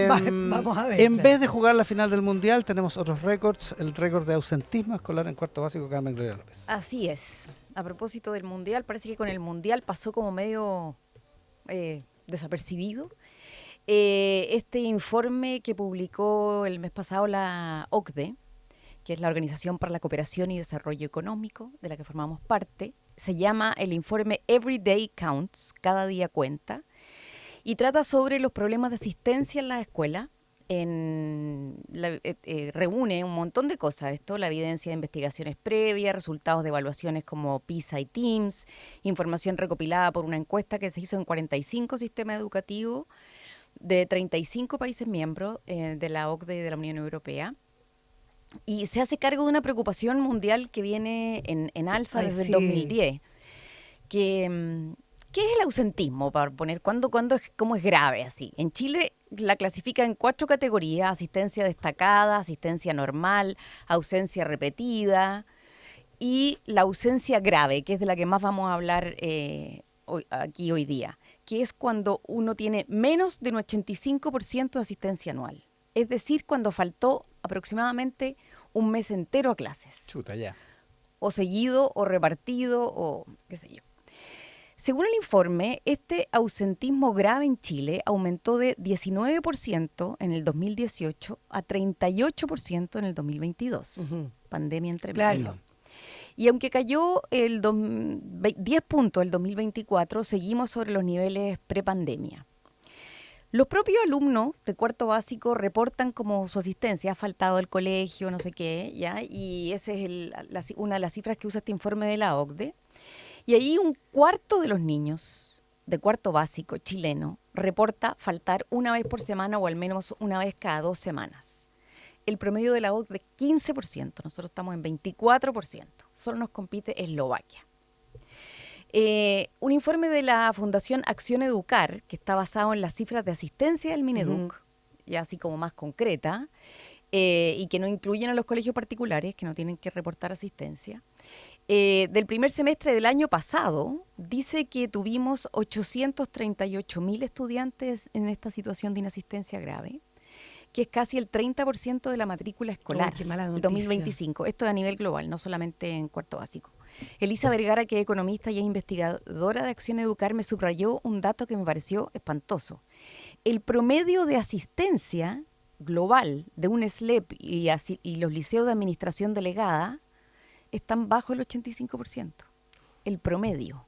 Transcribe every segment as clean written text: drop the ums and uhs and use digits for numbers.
Vamos a ver, En claro. vez de jugar la final del Mundial, tenemos otros récords. El récord de ausentismo escolar en cuarto básico, Carmen Gloria López. Así es. A propósito del Mundial, parece que con el Mundial pasó como medio desapercibido. Este informe que publicó el mes pasado la OCDE, que es la Organización para la Cooperación y Desarrollo Económico, de la que formamos parte, se llama el informe Every Day Counts, cada día cuenta, y trata sobre los problemas de asistencia en la escuela. Reúne un montón de cosas esto, la evidencia de investigaciones previas, resultados de evaluaciones como PISA y TIMSS, información recopilada por una encuesta que se hizo en 45 sistemas educativos de 35 países miembros de la OCDE y de la Unión Europea. Y se hace cargo de una preocupación mundial que viene en alza desde el 2010, que ¿qué es el ausentismo? Para poner, ¿cómo es grave así? En Chile la clasifica en 4 categorías: asistencia destacada, asistencia normal, ausencia repetida y la ausencia grave, que es de la que más vamos a hablar aquí hoy día, que es cuando uno tiene menos de un 85% de asistencia anual. Es decir, cuando faltó aproximadamente un mes entero a clases. Chuta, ya. O seguido, o repartido, o qué sé yo. Según el informe, este ausentismo grave en Chile aumentó de 19% en el 2018 a 38% en el 2022. Pandemia entre medio. Claro. Y aunque cayó 10 puntos el 2024, seguimos sobre los niveles prepandemia. Los propios alumnos de cuarto básico reportan como su asistencia ha faltado al colegio, no sé qué, ¿ya? Y esa es una de las cifras que usa este informe de la OCDE. Y ahí un cuarto de los niños de cuarto básico chileno reporta faltar una vez por semana o al menos una vez cada 2 semanas. El promedio de la OCDE es 15%, nosotros estamos en 24%. Solo nos compite Eslovaquia. Un informe de la Fundación Acción Educar, que está basado en las cifras de asistencia del Mineduc, ya así como más concreta, y que no incluyen a los colegios particulares, que no tienen que reportar asistencia, del primer semestre del año pasado, dice que tuvimos 838.000 estudiantes en esta situación de inasistencia grave, que es casi el 30% de la matrícula escolar del 2025. Esto es a nivel global, no solamente en cuarto básico. Elisa Vergara, que es economista y es investigadora de Acción Educar, me subrayó un dato que me pareció espantoso. El promedio de asistencia global de un SLEP y los liceos de administración delegada están bajo el 85%, el promedio.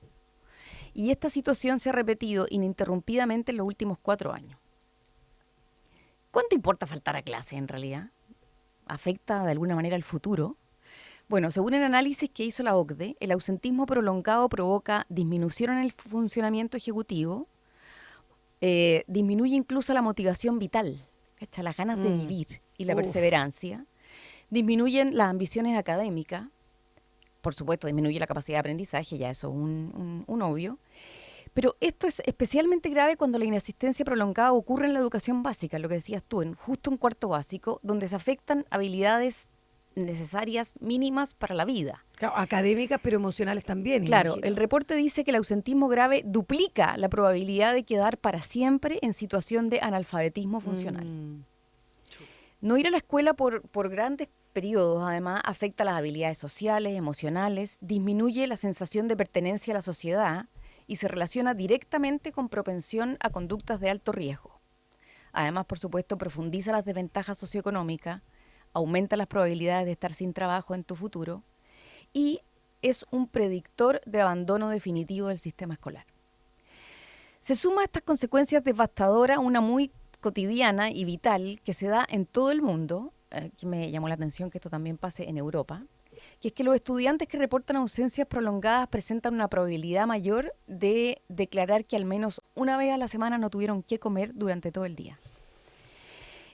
Y esta situación se ha repetido ininterrumpidamente en los últimos 4 años. ¿Cuánto importa faltar a clase en realidad? ¿Afecta de alguna manera el futuro? Bueno, según el análisis que hizo la OCDE, el ausentismo prolongado provoca disminución en el funcionamiento ejecutivo, disminuye incluso la motivación vital, ¿cachai? Las ganas de vivir y la perseverancia, disminuyen las ambiciones académicas, por supuesto disminuye la capacidad de aprendizaje, ya eso es un obvio. Pero esto es especialmente grave cuando la inasistencia prolongada ocurre en la educación básica, lo que decías tú, justo en cuarto básico, donde se afectan habilidades necesarias mínimas para la vida. Claro, académicas, pero emocionales también. Claro, imagino. el reporte dice que el ausentismo grave duplica la probabilidad de quedar para siempre en situación de analfabetismo funcional. No ir a la escuela por grandes periodos, además, afecta las habilidades sociales, emocionales, disminuye la sensación de pertenencia a la sociedad y se relaciona directamente con propensión a conductas de alto riesgo. Además, por supuesto, profundiza las desventajas socioeconómicas, aumenta las probabilidades de estar sin trabajo en tu futuro y es un predictor de abandono definitivo del sistema escolar. Se suma a estas consecuencias devastadoras una muy cotidiana y vital que se da en todo el mundo, que me llamó la atención que esto también pase en Europa, que es que los estudiantes que reportan ausencias prolongadas presentan una probabilidad mayor de declarar que al menos una vez a la semana no tuvieron qué comer durante todo el día.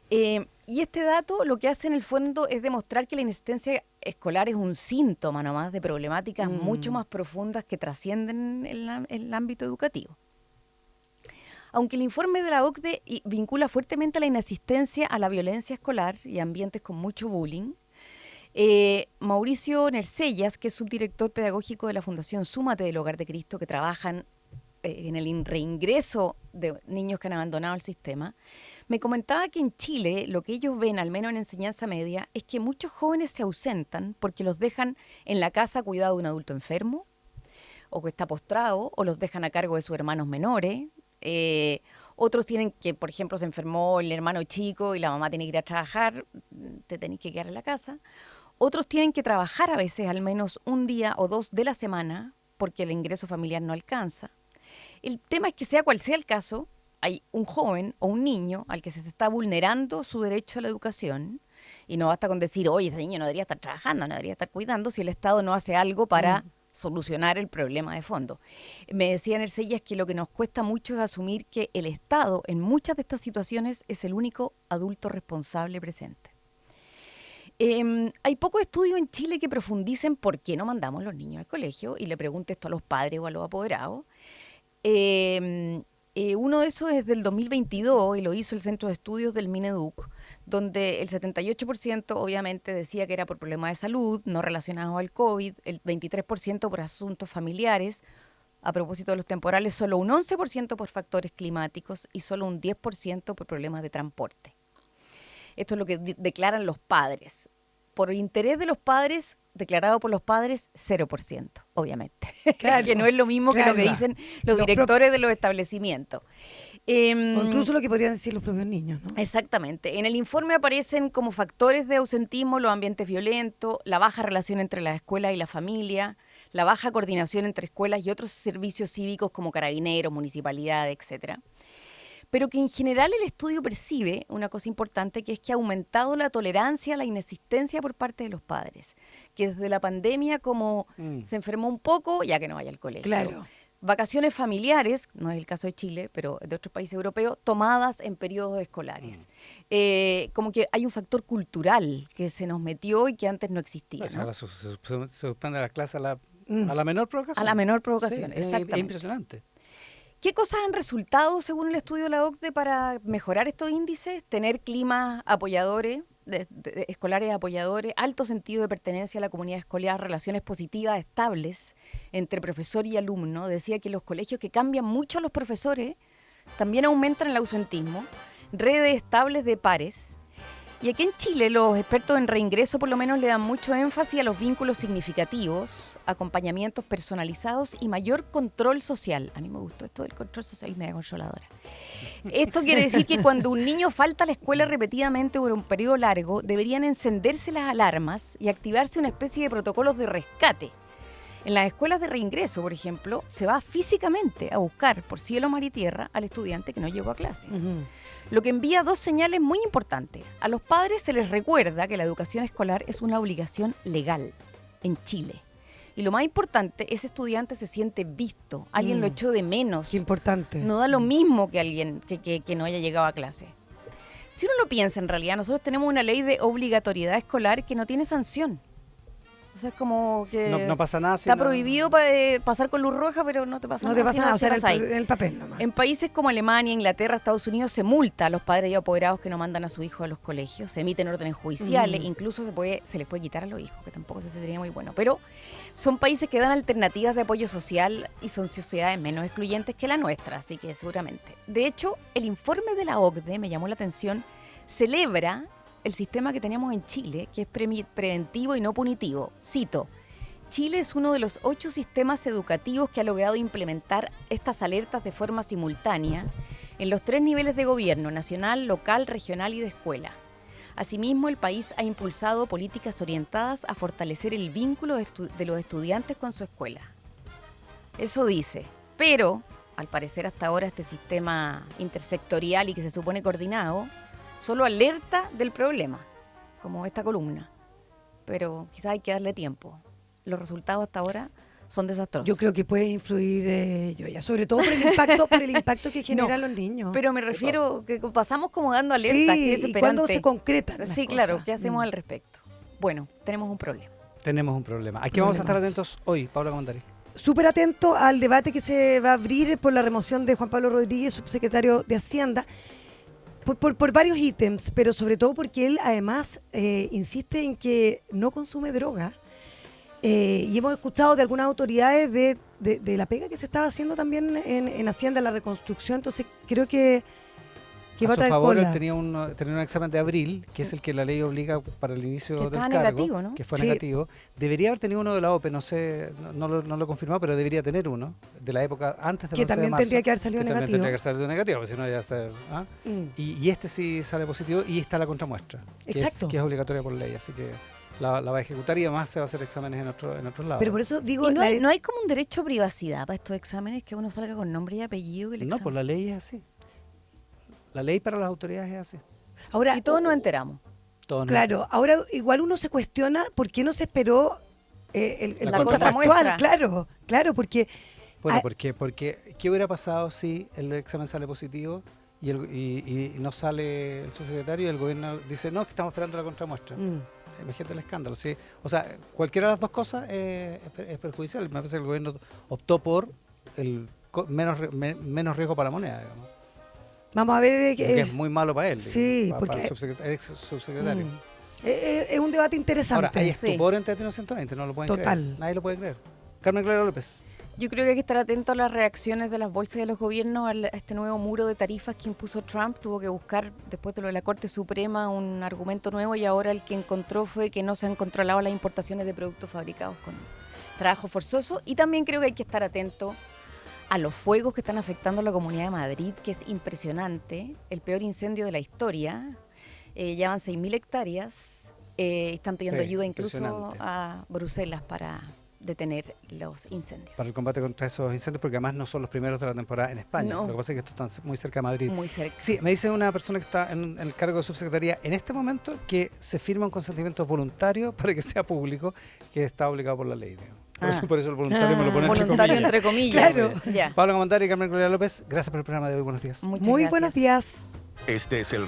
Y este dato lo que hace en el fondo es demostrar que la inasistencia escolar es un síntoma nomás de problemáticas mucho más profundas que trascienden el ámbito educativo. Aunque el informe de la OCDE vincula fuertemente la inasistencia a la violencia escolar y ambientes con mucho bullying, Mauricio Nercellas, que es subdirector pedagógico de la Fundación Súmate del Hogar de Cristo, que trabajan en el reingreso de niños que han abandonado el sistema, Me comentaba que en Chile lo que ellos ven, al menos en enseñanza media, es que muchos jóvenes se ausentan porque los dejan en la casa cuidado de un adulto enfermo, o que está postrado, o los dejan a cargo de sus hermanos menores. Otros tienen que, por ejemplo, se enfermó el hermano chico y la mamá tiene que ir a trabajar, te tenés que quedar en la casa. Otros tienen que trabajar a veces al menos un día o dos de la semana porque el ingreso familiar no alcanza. El tema es que sea cual sea el caso, hay un joven o un niño al que se está vulnerando su derecho a la educación y no basta con decir, oye, ese niño no debería estar trabajando, no debería estar cuidando si el Estado no hace algo para solucionar el problema de fondo. Me decía Ercillas que lo que nos cuesta mucho es asumir que el Estado en muchas de estas situaciones es el único adulto responsable presente. Hay pocos estudios en Chile que profundicen por qué no mandamos los niños al colegio y le pregunte esto a los padres o a los apoderados. Uno de esos es del 2022 y lo hizo el Centro de Estudios del Mineduc, donde el 78% obviamente decía que era por problemas de salud no relacionados al COVID, el 23% por asuntos familiares. A propósito de los temporales, solo un 11% por factores climáticos y solo un 10% por problemas de transporte. Esto es lo que declaran los padres. Por interés de los padres, declarado por los padres, 0%, obviamente. Claro, que no es lo mismo que lo que dicen los directores de los establecimientos. O incluso lo que podrían decir los propios niños, ¿no? Exactamente. En el informe aparecen como factores de ausentismo los ambientes violentos, la baja relación entre la escuela y la familia, la baja coordinación entre escuelas y otros servicios cívicos como carabineros, municipalidades, etcétera. Pero que en general el estudio percibe una cosa importante, que es que ha aumentado la tolerancia a la inexistencia por parte de los padres, que desde la pandemia como se enfermó un poco, ya que no vaya al colegio. Claro. Vacaciones familiares, no es el caso de Chile, pero de otros países europeos, tomadas en periodos escolares. Como que hay un factor cultural que se nos metió y que antes no existía, Pues ¿no? ahora se suspende la clase a la menor provocación. A la menor provocación, Sí, exactamente. es impresionante. ¿Qué cosas han resultado, según el estudio de la OCDE, para mejorar estos índices? Tener climas apoyadores, escolares apoyadores, alto sentido de pertenencia a la comunidad escolar, relaciones positivas estables entre profesor y alumno. Decía que los colegios que cambian mucho a los profesores también aumentan el ausentismo, redes estables de pares. Y aquí en Chile los expertos en reingreso por lo menos le dan mucho énfasis a los vínculos significativos, acompañamientos personalizados y mayor control social. A mí me gustó esto del control social y media controladora. Esto quiere decir que cuando un niño falta a la escuela repetidamente por un periodo largo, deberían encenderse las alarmas y activarse una especie de protocolos de rescate. En las escuelas de reingreso, por ejemplo, se va físicamente a buscar por cielo, mar y tierra al estudiante que no llegó a clase. Lo que envía dos señales muy importantes. A los padres se les recuerda que la educación escolar es una obligación legal en Chile. Y lo más importante, ese estudiante se siente visto, alguien lo echó de menos. Qué importante. No da lo mismo que alguien que no haya llegado a clase. Si uno lo piensa, en realidad, nosotros tenemos una ley de obligatoriedad escolar que no tiene sanción. O sea, es como que No pasa nada. está prohibido pasar con luz roja, pero no te pasa No nada. te pasa si nada, o sea, cierras ahí. en el papel nomás. En países como Alemania, Inglaterra, Estados Unidos se multa a los padres y apoderados que no mandan a su hijo a los colegios, se emiten órdenes judiciales, incluso se les puede quitar a los hijos, que tampoco se sería muy bueno. Pero son países que dan alternativas de apoyo social y son sociedades menos excluyentes que la nuestra, así que seguramente. De hecho, el informe de la OCDE, me llamó la atención, celebra el sistema que tenemos en Chile, que es preventivo y no punitivo. Cito: Chile es uno de los 8 sistemas educativos que ha logrado implementar estas alertas de forma simultánea en los 3 niveles de gobierno: nacional, local, regional y de escuela. Asimismo, el país ha impulsado políticas orientadas a fortalecer el vínculo de los estudiantes con su escuela. Eso dice, pero al parecer hasta ahora este sistema intersectorial y que se supone coordinado solo alerta del problema, como esta columna, pero quizás hay que darle tiempo. Los resultados hasta ahora son desastrosos. Yo creo que puede influir, Yoya, sobre todo por el impacto que generan los niños. Pero me refiero que pasamos como dando alertas, que es y desesperante. cuando se concretan las Sí, claro, cosas. ¿qué hacemos al respecto? Bueno, tenemos un problema. Tenemos un problema. ¿A qué vamos a estar Problemas. atentos hoy, Paula Comandari? Súper atento al debate que se va a abrir por la remoción de Juan Pablo Rodríguez, subsecretario de Hacienda, por varios ítems, pero sobre todo porque él además insiste en que no consume droga. Y hemos escuchado de algunas autoridades de la pega que se estaba haciendo también en Hacienda, la reconstrucción. Entonces creo que que a va a su traer favor, él cola. tenía un examen de abril, que es el que la ley obliga para el inicio Que del estaba cargo, negativo, ¿no? que fue Sí. negativo. Debería haber tenido uno de la OPE, no sé, no lo he confirmado, pero debería tener uno, de la época antes del Que 11 de también marzo, tendría que haber salido que también negativo. tendría que haber salido negativo, porque si no ya se... ¿ah? Y este sí sale positivo y está la contramuestra, Exacto. que es obligatoria por ley, así que la va a ejecutar y además se va a hacer exámenes en otros lados. Pero por eso digo, Y no hay como un derecho a privacidad para estos exámenes, que uno salga con nombre y apellido. Que el No, examen. pues la ley es así. La ley para las autoridades es así. ahora, Y todos nos enteramos. Todos claro, ahora igual uno se cuestiona por qué no se esperó el La contrafactual. contramuestra. Claro, porque Bueno, Ah, porque ¿qué hubiera pasado si el examen sale positivo y no sale el subsecretario y el gobierno dice, no, que estamos esperando la contramuestra? Imagínate el escándalo, ¿sí? O sea, cualquiera de las dos cosas es perjudicial. Me parece que el gobierno optó por el menos riesgo para la moneda, digamos. vamos a ver Que es muy malo para él, sí, digamos, para porque- el ex subsecretario. es un debate interesante. Ahora, hay Sí. estupor en Teatino 120, no lo pueden Total. creer. Nadie lo puede creer. Carmen Clara López. Yo creo que hay que estar atento a las reacciones de las bolsas y de los gobiernos a este nuevo muro de tarifas que impuso Trump. Tuvo que buscar, después de lo de la Corte Suprema, un argumento nuevo y ahora el que encontró fue que no se han controlado las importaciones de productos fabricados con trabajo forzoso. Y también creo que hay que estar atento a los fuegos que están afectando a la Comunidad de Madrid, que es impresionante. El peor incendio de la historia. Ya van 6.000 hectáreas. Están pidiendo Sí, ayuda incluso impresionante. a Bruselas para detener los incendios. Para el combate contra esos incendios, porque además no son los primeros de la temporada en España. No. Lo que pasa es que estos están muy cerca de Madrid. Muy cerca. Sí, me dice una persona que está en el cargo de subsecretaría en este momento que se firma un consentimiento voluntario para que sea público, que está obligado por la ley. Digamos. Por eso el voluntario me lo pone entre Voluntario comillas. entre comillas. Claro. Ya. Pablo Comandari y Carmen Gloria López, gracias por el programa de hoy. Buenos días. Muchas Muy gracias. buenos días. Este es el